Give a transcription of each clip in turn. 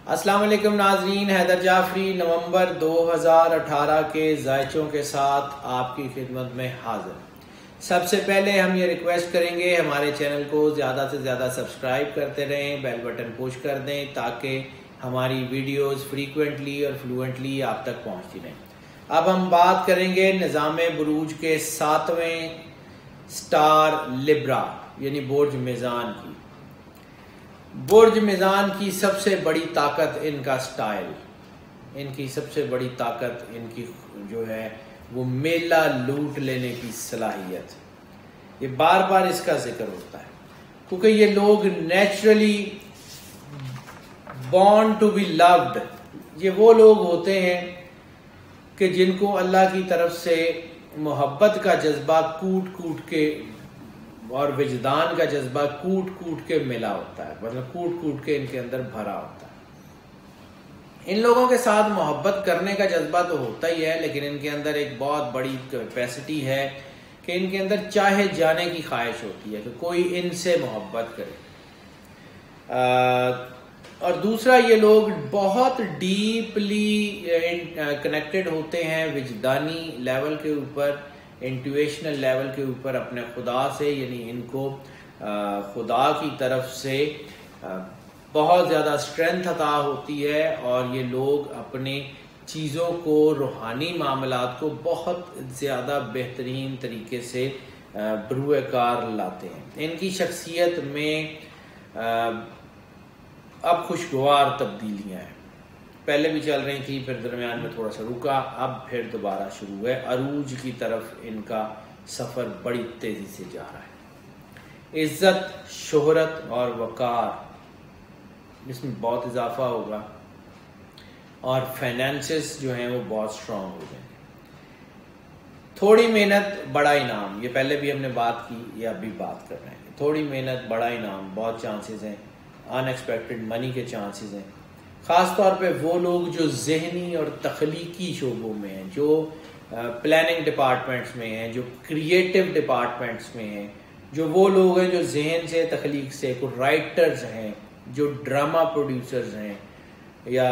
السلام علیکم ناظرین، حیدر جعفری نومبر 2018 کے ذائچوں کے ساتھ آپ کی خدمت میں حاضر۔ سب سے پہلے ہم یہ ریکویسٹ کریں گے ہمارے چینل کو زیادہ سے زیادہ سبسکرائب کرتے رہیں، بیل بٹن پوش کر دیں تاکہ ہماری ویڈیوز فریکوینٹلی اور فلوئنٹلی آپ تک پہنچتی رہیں۔ اب ہم بات کریں گے نظام بروج کے 7ویں سٹار لبرا یعنی برج میزان کی۔ برج میزان کی سب سے بڑی طاقت ان کا سٹائل، ان کی سب سے بڑی طاقت ان کی جو ہے وہ میلہ لوٹ لینے کی صلاحیت۔ یہ بار بار اس کا ذکر ہوتا ہے کیونکہ یہ لوگ naturally born to be loud, یہ وہ لوگ ہوتے ہیں کہ جن کو اللہ کی طرف سے محبت کا جذبہ کوٹ کوٹ کے اور وجدان کا جذبہ کوٹ کوٹ کے ملا ہوتا ہے، مطلب کوٹ کوٹ کے ان کے اندر بھرا ہوتا ہے۔ ان لوگوں کے ساتھ محبت کرنے کا جذبہ تو ہوتا ہی ہے، لیکن ان کے اندر ایک بہت بڑی کیپیسٹی ہے کہ ان کے اندر چاہے جانے کی خواہش ہوتی ہے کہ کوئی ان سے محبت کرے۔ اور دوسرا، یہ لوگ بہت ڈیپلی کنیکٹڈ ہوتے ہیں وجدانی لیول کے اوپر، انٹویشنل لیول کے اوپر اپنے خدا سے، یعنی ان کو خدا کی طرف سے بہت زیادہ اسٹرینتھ عطا ہوتی ہے اور یہ لوگ اپنے چیزوں کو، روحانی معاملات کو بہت زیادہ بہترین طریقے سے بروئے کار لاتے ہیں۔ ان کی شخصیت میں اب خوشگوار تبدیلیاں ہیں، پہلے بھی چل رہی تھی، پھر درمیان میں تھوڑا سا رکا، اب پھر دوبارہ شروع ہے۔ عروج کی طرف ان کا سفر بڑی تیزی سے جا رہا ہے۔ عزت، شہرت اور وقار، اس میں بہت اضافہ ہوگا، اور فائنینسز جو ہیں وہ بہت سٹرونگ ہو جائیں گے۔ تھوڑی محنت بڑا انعام، یہ پہلے بھی ہم نے بات کی، یہ اب بھی بات کر رہے ہیں۔ تھوڑی محنت بڑا انعام، بہت چانسز ہیں، ان ایکسپیکٹڈ منی کے چانسز ہیں، خاص طور پہ وہ لوگ جو ذہنی اور تخلیقی شعبوں میں ہیں، جو پلاننگ ڈپارٹمنٹس میں ہیں، جو کریٹو ڈپارٹمنٹس میں ہیں، جو وہ لوگ ہیں جو ذہن سے، تخلیق سے، کوئی رائٹرز ہیں، جو ڈرامہ پروڈیوسرز ہیں، یا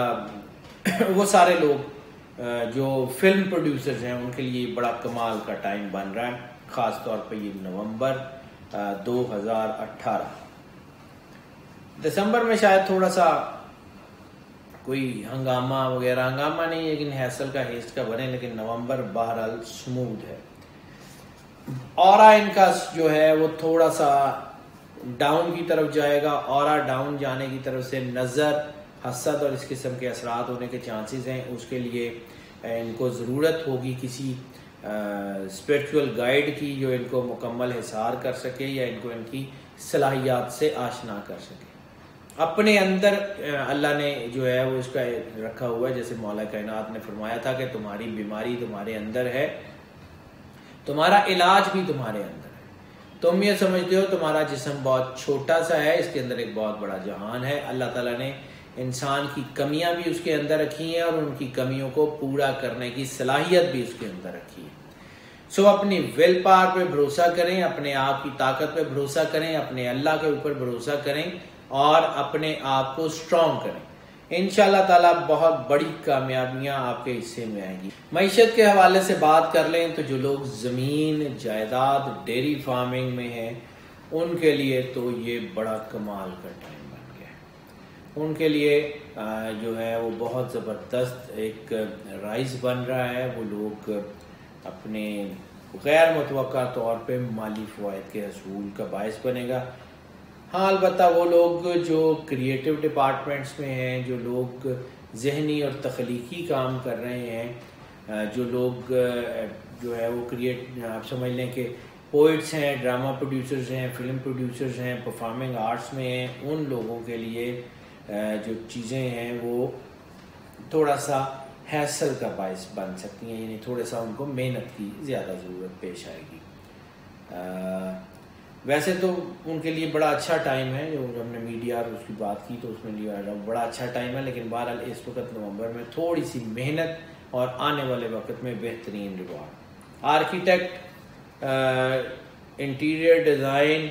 وہ سارے لوگ جو فلم پروڈیوسرز ہیں، ان کے لیے بڑا کمال کا ٹائم بن رہا ہے، خاص طور پہ یہ نومبر 2018۔ دسمبر میں شاید تھوڑا سا کوئی ہنگامہ وغیرہ، ہنگامہ نہیں لیکن حیصل کا ہیسٹ کا بنے، لیکن نومبر بہرحال سموتھ ہے۔ اورا ان کا جو ہے وہ تھوڑا سا ڈاؤن کی طرف جائے گا، اورا ڈاؤن جانے کی طرف سے نظر، حسد اور اس قسم کے اثرات ہونے کے چانسز ہیں۔ اس کے لیے ان کو ضرورت ہوگی کسی اسپریچول گائیڈ کی جو ان کو مکمل حصار کر سکے یا ان کو ان کی صلاحیات سے آشنا کر سکے۔ اپنے اندر اللہ نے جو ہے وہ اس کا رکھا ہوا ہے، جیسے مولا کائنات نے فرمایا تھا کہ تمہاری بیماری تمہارے اندر ہے، تمہارا علاج بھی تمہارے اندر ہے۔ تم یہ سمجھتے ہو تمہارا جسم بہت چھوٹا سا ہے، اس کے اندر ایک بہت بڑا جہان ہے۔ اللہ تعالیٰ نے انسان کی کمیاں بھی اس کے اندر رکھی ہیں اور ان کی کمیوں کو پورا کرنے کی صلاحیت بھی اس کے اندر رکھی ہے۔ سو اپنی ول پاور پہ بھروسہ کریں، اپنے آپ کی طاقت پہ بھروسہ کریں، اپنے اللہ کے اوپر بھروسہ کریں اور اپنے آپ کو سٹرونگ کریں۔ انشاءاللہ تعالیٰ بہت بڑی کامیابیاں آپ کے حصے میں آئیں گی۔ معیشت کے حوالے سے بات کر لیں تو جو لوگ زمین، جائیداد، ڈیری فارمنگ میں ہیں، ان کے لیے تو یہ بڑا کمال کا ٹائم بن گیا ہے۔ ان کے لیے جو ہے وہ بہت زبردست ایک رائز بن رہا ہے۔ وہ لوگ اپنے غیر متوقع طور پہ مالی فوائد کے حصول کا باعث بنے گا۔ ہاں، البتہ وہ لوگ جو کریٹو ڈپارٹمنٹس میں ہیں، جو لوگ ذہنی اور تخلیقی کام کر رہے ہیں، جو لوگ جو ہے وہ آپ سمجھ لیں کہ پوئٹس ہیں، ڈرامہ پروڈیوسرز ہیں، فلم پروڈیوسرز ہیں، پرفارمنگ آرٹس میں ہیں، ان لوگوں کے لیے جو چیزیں ہیں وہ تھوڑا سا حیصل کا باعث بن سکتی ہیں، یعنی تھوڑا سا ان کو محنت کی زیادہ ضرورت پیش آئے گی۔ ویسے تو ان کے لیے بڑا اچھا ٹائم ہے، جو ہم نے میڈیا اور اس کی بات کی تو اس میں بڑا اچھا ٹائم ہے، لیکن بہرحال اس وقت نومبر میں تھوڑی سی محنت اور آنے والے وقت میں بہترین ریوارڈ۔ آرکیٹیکٹ، انٹیریئر ڈیزائن،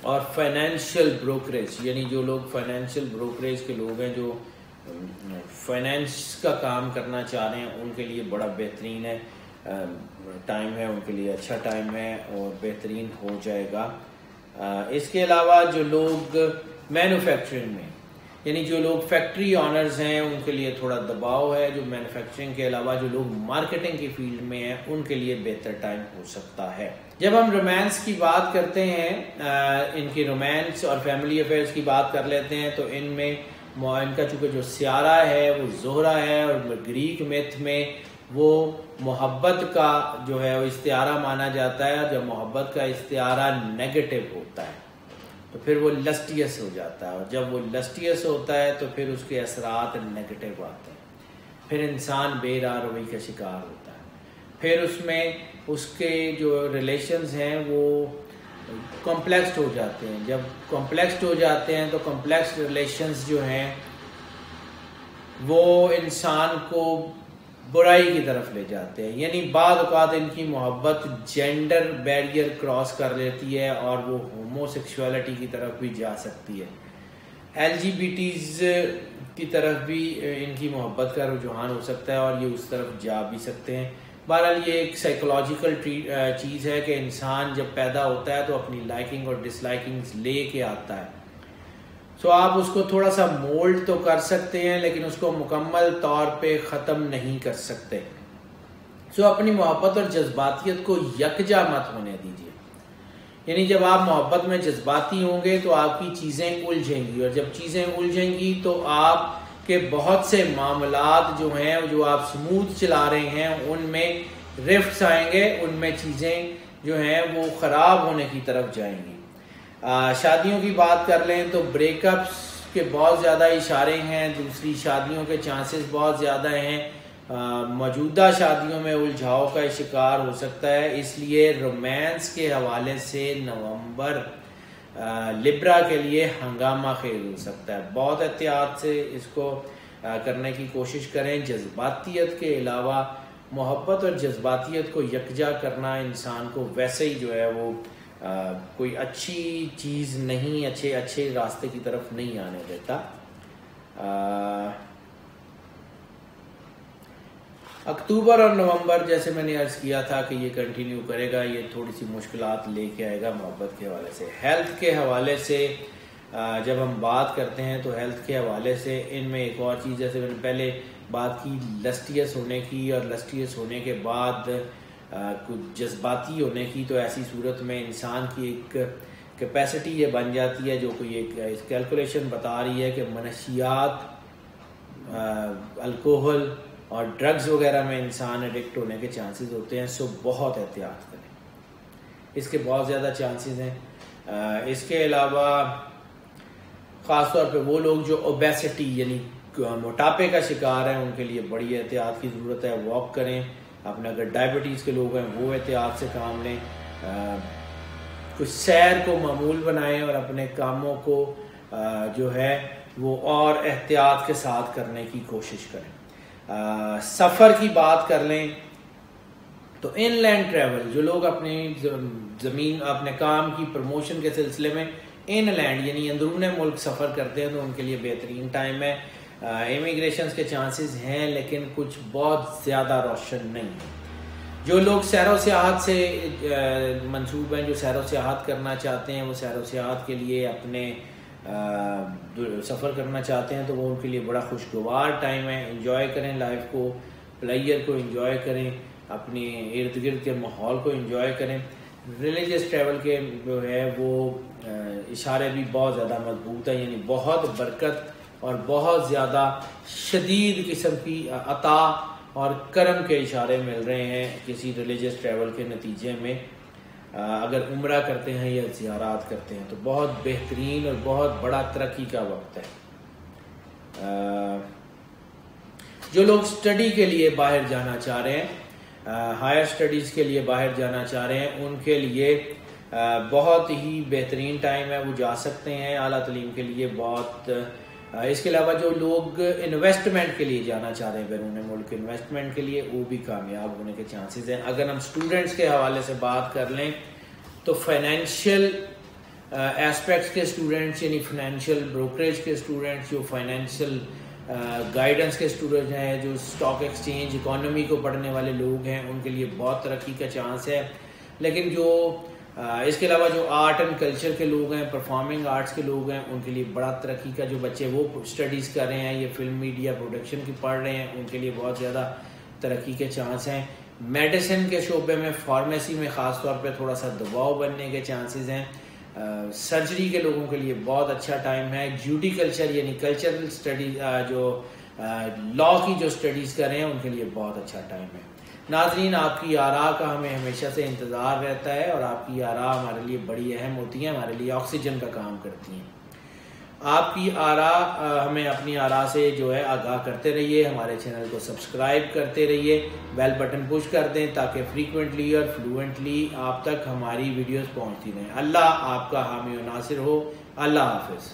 اور فائنینشیل بروکریج، یعنی جو لوگ فائنینشیل بروکریج کے لوگ ہیں، جو فائنینس کا کام کرنا چاہ رہے ہیں، ان کے لیے بڑا بہترین ہے ٹائم ہے، ان کے لیے اچھا ٹائم ہے اور بہترین ہو جائے گا۔ اس کے علاوہ جو لوگ مینوفیکچرنگ میں، یعنی جو لوگ فیکٹری آنرز ہیں، ان کے لیے تھوڑا دباؤ ہے۔ جو مینوفیکچرنگ کے علاوہ جو لوگ مارکیٹنگ کی فیلڈ میں ہیں، ان کے لیے بہتر ٹائم ہو سکتا ہے۔ جب ہم رومانس کی بات کرتے ہیں، ان کی رومانس اور فیملی افیئرس کی بات کر لیتے ہیں، تو ان میں ان کا چونکہ جو سیارہ ہے وہ زہرہ ہے، اور گریک میتھ میں وہ محبت کا جو ہے وہ استعارہ مانا جاتا ہے۔ جب محبت کا استعارہ نیگیٹو ہوتا ہے تو پھر وہ لسٹیس ہو جاتا ہے، اور جب وہ لسٹیس ہوتا ہے تو پھر اس کے اثرات نیگیٹو آتے ہیں، پھر انسان بے راہ روی کا شکار ہوتا ہے، پھر اس میں اس کے جو ریلیشنز ہیں وہ کمپلیکسڈ ہو جاتے ہیں۔ جب کمپلیکسڈ ہو جاتے ہیں تو کمپلیکس ریلیشنز جو ہیں وہ انسان کو برائی کی طرف لے جاتے ہیں، یعنی بعض اوقات ان کی محبت جینڈر بیریئر کراس کر لیتی ہے اور وہ ہومو سیکشوالٹی کی طرف بھی جا سکتی ہے، LGBTs کی طرف بھی ان کی محبت کا رجحان ہو سکتا ہے اور یہ اس طرف جا بھی سکتے ہیں۔ بہرحال یہ ایک سائیکولوجیکل چیز ہے کہ انسان جب پیدا ہوتا ہے تو اپنی لائکنگ اور ڈس لائکنگز لے کے آتا ہے، سو آپ اس کو تھوڑا سا مولڈ تو کر سکتے ہیں لیکن اس کو مکمل طور پہ ختم نہیں کر سکتے۔ سو اپنی محبت اور جذباتیت کو یکجا مت ہونے دیجیے، یعنی جب آپ محبت میں جذباتی ہوں گے تو آپ کی چیزیں الجھیں گی، اور جب چیزیں الجھیں گی تو آپ کے بہت سے معاملات جو ہیں جو آپ سموتھ چلا رہے ہیں ان میں رفٹس آئیں گے، ان میں چیزیں جو ہیں وہ خراب ہونے کی طرف جائیں گی۔ شادیوں کی بات کر لیں تو بریک اپس کے بہت زیادہ اشارے ہیں، دوسری شادیوں کے چانسز بہت زیادہ ہیں، موجودہ شادیوں میں الجھاؤ کا شکار ہو سکتا ہے۔ اس لیے رومانس کے حوالے سے نومبر لبرا کے لیے ہنگامہ خیز ہو سکتا ہے، بہت احتیاط سے اس کو کرنے کی کوشش کریں۔ جذباتیت کے علاوہ محبت اور جذباتیت کو یکجا کرنا انسان کو ویسے ہی جو ہے وہ کوئی اچھی چیز نہیں، اچھے راستے کی طرف نہیں آنے دیتا۔ اکتوبر اور نومبر جیسے میں نے عرض کیا تھا کہ یہ کنٹینیو کرے گا، یہ تھوڑی سی مشکلات لے کے آئے گا محبت کے حوالے سے۔ ہیلتھ کے حوالے سے جب ہم بات کرتے ہیں تو ہیلتھ کے حوالے سے ان میں ایک اور چیز، جیسے میں نے پہلے بات کی لسٹیس ہونے کی، اور لسٹیس ہونے کے بعد کچھ جذباتی ہونے کی، تو ایسی صورت میں انسان کی ایک کیپیسٹی یہ بن جاتی ہے جو کوئی ایک کیلکولیشن بتا رہی ہے کہ منشیات، الکوہل اور ڈرگز وغیرہ میں انسان ایڈکٹ ہونے کے چانسز ہوتے ہیں۔ سو بہت احتیاط کریں، اس کے بہت زیادہ چانسز ہیں۔ اس کے علاوہ خاص طور پہ وہ لوگ جو اوبیسٹی یعنی موٹاپے کا شکار ہیں ان کے لیے بڑی احتیاط کی ضرورت ہے۔ واک کریں، اپنے اگر ڈائبٹیز کے لوگ ہیں وہ احتیاط سے کام لیں، کچھ سیر کو معمول بنائیں اور اپنے کاموں کو جو ہے وہ اور احتیاط کے ساتھ کرنے کی کوشش کریں۔ سفر کی بات کر لیں تو ان لینڈ ٹریول، جو لوگ اپنی زمین اپنے کام کی پروموشن کے سلسلے میں ان لینڈ یعنی اندرون ملک سفر کرتے ہیں تو ان کے لیے بہترین ٹائم ہے۔ امیگریشنز کے چانسز ہیں لیکن کچھ بہت زیادہ روشن نہیں ہیں۔ جو لوگ سیر و سیاحت سے منسوب ہیں، جو سیر و سیاحت کرنا چاہتے ہیں، وہ سیر و سیاحت کے لیے اپنے سفر کرنا چاہتے ہیں تو وہ ان کے لیے بڑا خوشگوار ٹائم ہے۔ انجوائے کریں لائف کو، پلیئر کو انجوائے کریں، اپنے ارد گرد کے ماحول کو انجوائے کریں۔ ریلیجیس ٹریول کے جو ہے وہ اشارے بھی بہت زیادہ مضبوط ہیں، یعنی بہت برکت اور بہت زیادہ شدید قسم کی عطا اور کرم کے اشارے مل رہے ہیں کسی ریلیجیس ٹریول کے نتیجے میں۔ اگر عمرہ کرتے ہیں یا زیارات کرتے ہیں تو بہت بہترین اور بہت بڑا ترقی کا وقت ہے۔ جو لوگ اسٹڈی کے لیے باہر جانا چاہ رہے ہیں، ہائر اسٹڈیز کے لیے باہر جانا چاہ رہے ہیں، ان کے لیے بہت ہی بہترین ٹائم ہے، وہ جا سکتے ہیں اعلیٰ تعلیم کے لیے بہت۔ اس کے علاوہ جو لوگ انویسٹمنٹ کے لیے جانا چاہ رہے ہیں بیرون ملک انویسٹمنٹ کے لیے، وہ بھی کامیاب ہونے کے چانسز ہیں۔ اگر ہم اسٹوڈنٹس کے حوالے سے بات کر لیں تو فائنینشیل ایسپیکٹس کے اسٹوڈنٹس یعنی فائنینشیل بروکریج کے اسٹوڈنٹس، جو فائنینشیل گائیڈنس کے اسٹوڈنٹ ہیں، جو اسٹاک ایکسچینج اکانومی کو پڑھنے والے لوگ ہیں، ان کے لیے بہت ترقی کا چانس ہے. لیکن جو اس کے علاوہ جو آرٹ اینڈ کلچر کے لوگ ہیں، پرفارمنگ آرٹس کے لوگ ہیں، ان کے لیے بڑا ترقی کا، جو بچے وہ اسٹڈیز کر رہے ہیں، یہ فلم میڈیا پروڈکشن کی پڑھ رہے ہیں، ان کے لیے بہت زیادہ ترقی کے چانس ہیں. میڈیسن کے شعبے میں، فارمیسی میں خاص طور پہ تھوڑا سا دباؤ بننے کے چانسز ہیں. سرجری کے لوگوں کے لیے بہت اچھا ٹائم ہے. جوڈیکلچر یعنی کلچرل اسٹڈیز، جو لا کی جو اسٹڈیز کر رہے ہیں، ان کے لیے بہت اچھا ٹائم ہے. ناظرین، آپ کی آراء کا ہمیں ہمیشہ سے انتظار رہتا ہے، اور آپ کی آراء ہمارے لیے بڑی اہم ہوتی ہیں، ہمارے لیے آکسیجن کا کام کرتی ہیں. آپ کی آراء ہمیں اپنی آراء سے جو ہے آگاہ کرتے رہیے. ہمارے چینل کو سبسکرائب کرتے رہیے، بیل بٹن پش کر دیں تاکہ فریکوینٹلی اور فلوئنٹلی آپ تک ہماری ویڈیوز پہنچتی رہیں. اللہ آپ کا حامی و ناصر ہو. اللہ حافظ.